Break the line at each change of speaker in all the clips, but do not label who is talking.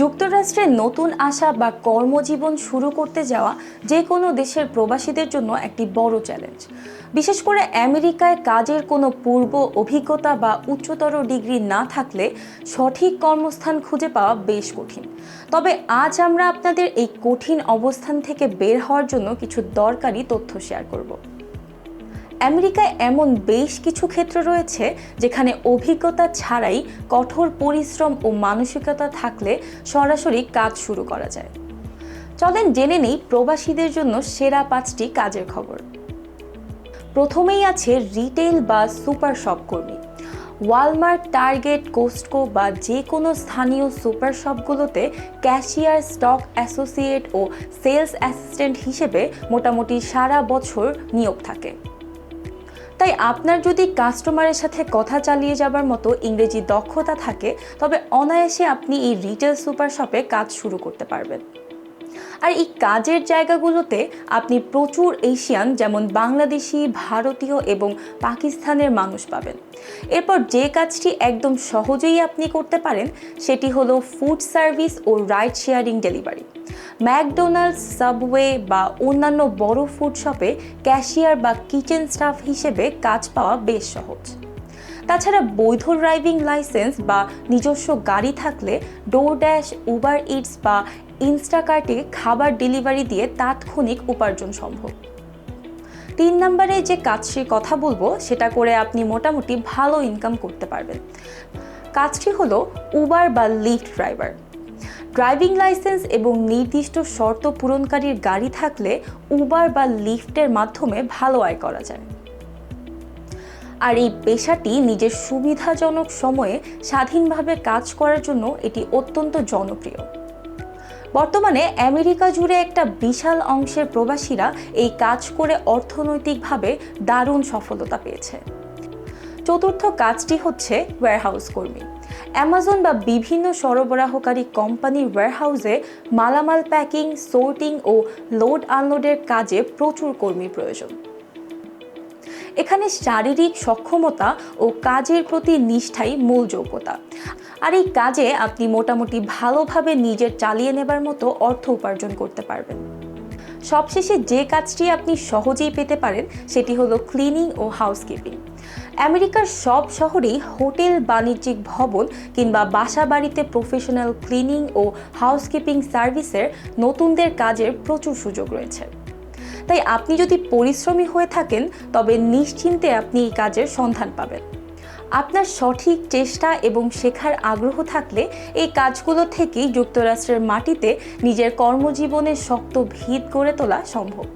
যুক্তরাষ্ট্রে নতুন আসা বা কর্মজীবন শুরু করতে যাওয়া যে কোনো দেশের প্রবাসীদের জন্য একটি বড় চ্যালেঞ্জ। বিশেষ করে আমেরিকায় কাজের কোনো পূর্ব অভিজ্ঞতা বা উচ্চতর ডিগ্রি না থাকলে সঠিক কর্মস্থান খুঁজে পাওয়া বেশ কঠিন। তবে আজ আমরা আপনাদের এই কঠিন অবস্থান থেকে বের হওয়ার জন্য কিছু দরকারি তথ্য শেয়ার করব। আমেরিকায় এমন বেশ কিছু ক্ষেত্র রয়েছে যেখানে অভিজ্ঞতা ছাড়াই কঠোর পরিশ্রম ও মানসিকতা থাকলে সরাসরি কাজ শুরু করা যায়। চলেন জেনে নেই প্রবাসীদের জন্য সেরা 5টি কাজের খবর। প্রথমেই আছে রিটেইল বা সুপার শপ কর্মী। ওয়ালমার্ট, টার্গেট, কোস্টকো বা যে কোনো স্থানীয় সুপার শপগুলোতে ক্যাশিয়ার, স্টক অ্যাসোসিয়েট ও সেলস অ্যাসিস্ট্যান্ট হিসেবে মোটামুটি সারা বছর নিয়োগ থাকে। তাই আপনার যদি কাস্টমারের সাথে কথা চালিয়ে যাবার মতো ইংরেজি দক্ষতা থাকে তবে অনায়াসে আপনি এই রিটেল সুপার শপে কাজ শুরু করতে পারবেন। আর এই কাজের জায়গাগুলোতে আপনি প্রচুর এশিয়ান যেমন বাংলাদেশি, ভারতীয় এবং পাকিস্তানের মানুষ পাবেন। এরপর যে কাজটি একদম সহজেই আপনি করতে পারেন সেটি হলো ফুড সার্ভিস ও ride sharing delivery. McDonald's, Subway বা অন্যান্য বড় ফুড শপে ক্যাশিয়ার বা কিচেন স্টাফ হিসেবে কাজ পাওয়া বেশ সহজ। তাছাড়া বৈধ ড্রাইভিং লাইসেন্স বা নিজস্ব গাড়ি থাকলে ডোরড্যাশ, উবার ইটস বা ইনস্টাকার্টে খাবার ডেলিভারি দিয়ে তাৎক্ষণিক উপার্জন সম্ভব। 3 নম্বরে যে কাজটির কথা বলবো সেটা করে আপনি মোটামুটি ভালো ইনকাম করতে পারবেন। কাজটি হলো উবার বা লিফট ড্রাইভার। ড্রাইভিং লাইসেন্স এবং নির্দিষ্ট শর্ত পূরণকারীর গাড়ি থাকলে উবার বা লিফটের মাধ্যমে ভালো আয় করা যায়। আর এই পেশাটি নিজের সুবিধাজনক সময়ে স্বাধীনভাবে কাজ করার জন্য এটি অত্যন্ত জনপ্রিয়। বর্তমানে আমেরিকা জুড়ে একটা বিশাল অংশের প্রবাসীরা এই কাজ করে অর্থনৈতিকভাবে দারুণ সফলতা পেয়েছে। চতুর্থ কাজটি হচ্ছে ওয়্যারহাউস কর্মী। অ্যামাজন বা বিভিন্ন সরবরাহকারী কোম্পানির ওয়্যারহাউসে মালামাল প্যাকিং, সোর্টিং ও লোড আনলোডের কাজে প্রচুর কর্মীর প্রয়োজন। এখানে শারীরিক সক্ষমতা ও কাজের প্রতি নিষ্ঠাই মূল যোগ্যতা। আর এই কাজে আপনি মোটামুটি ভালোভাবে নিজের চালিয়ে নেবার মতো অর্থ উপার্জন করতে পারবেন। সবশেষে যে কাজটি আপনি সহজেই পেতে পারেন সেটি হলো ক্লিনিং ও হাউসকিপিং। আমেরিকার সব শহরেই হোটেল, বাণিজ্যিক ভবন কিংবা বাসা বাড়িতে প্রফেশনাল ক্লিনিং ও হাউসকিপিং সার্ভিসের নতুনদের কাজের প্রচুর সুযোগ রয়েছে। তাই আপনি যদি পরিশ্রমী হয়ে থাকেন তবে নিশ্চিন্তে আপনি এই কাজের সন্ধান পাবেন। আপনার সঠিক চেষ্টা এবং শেখার আগ্রহ থাকলে এই কাজগুলো থেকেই যুক্তরাষ্ট্রের মাটিতে নিজের কর্মজীবনের শক্ত ভিত গড়ে তোলা সম্ভব।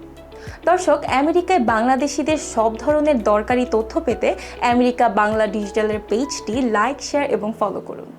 দর্শক, আমেরিকায় বাংলাদেশিদের সব ধরনের দরকারি তথ্য পেতে আমেরিকা বাংলা ডিজিটালের পেজটি লাইক, শেয়ার এবং ফলো করুন।